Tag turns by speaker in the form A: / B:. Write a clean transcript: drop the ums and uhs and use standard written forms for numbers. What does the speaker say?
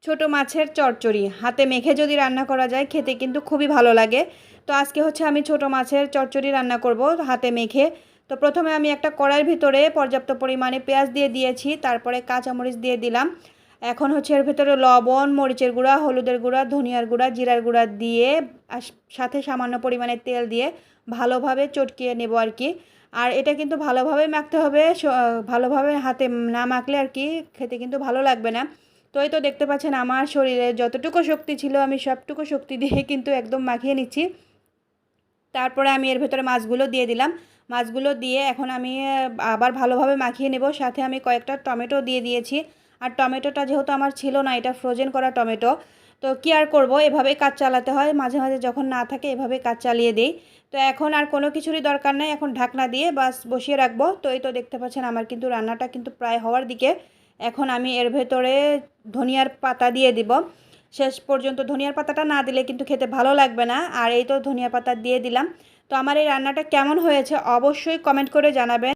A: ছোট মাছের চচ্চড়ি হাতে মেখে যদি রান্না করা যায় খেতে কিন্তু খুবই ভালো লাগে। তো আজকে হচ্ছে আমি ছোট মাছের চচ্চড়ি রান্না করব হাতে মেখে। তো প্রথমে আমি একটা কড়াইয়ের ভিতরে পর্যাপ্ত পরিমাণে পেঁয়াজ দিয়ে দিয়েছি, তারপরে কাঁচামরিচ দিয়ে দিলাম। এখন হচ্ছে এর ভিতরে লবণ, মরিচের গুঁড়া, হলুদের গুঁড়া, ধনিয়ার গুঁড়া, জিরার গুঁড়া দিয়ে সাথে সামান্য পরিমাণে তেল দিয়ে ভালোভাবে চটকিয়ে নেব আর কি। আর এটা কিন্তু ভালোভাবে মাখতে হবে, ভালোভাবে হাতে না মাখলে আর কি খেতে কিন্তু ভালো লাগবে না। তো এই তো দেখতে পাচ্ছেন আমার শরীরে যতটুকু শক্তি ছিল আমি সবটুকু শক্তি দিয়ে কিন্তু একদম মাখিয়ে নিচ্ছি। তারপরে আমি এর ভেতরে মাছগুলো দিয়ে দিলাম। মাছগুলো দিয়ে এখন আমি আবার ভালোভাবে মাখিয়ে নেব। সাথে আমি কয়েকটা টমেটো দিয়ে দিয়েছি। আর টমেটোটা যেহেতু আমার ছিল না, এটা ফ্রোজেন করা টমেটো, তো কী আর করব, এভাবেই কাজ চালাতে হয়। মাঝে মাঝে যখন না থাকে এভাবে কাজ চালিয়ে দিই। তো এখন আর কোনো কিছুরই দরকার নাই, এখন ঢাকনা দিয়ে বাস বসিয়ে রাখবো। তো এই তো দেখতে পাচ্ছেন আমার কিন্তু রান্নাটা কিন্তু প্রায় হওয়ার দিকে। এখন আমি এর ভেতরে ধনিয়ার পাতা দিয়ে দিব। শেষ পর্যন্ত ধনিয়ার পাতাটা না দিলে কিন্তু খেতে ভালো লাগবে না। আর এই তো ধনিয়া পাতা দিয়ে দিলাম। তো আমার এই রান্নাটা কেমন হয়েছে অবশ্যই কমেন্ট করে জানাবেন।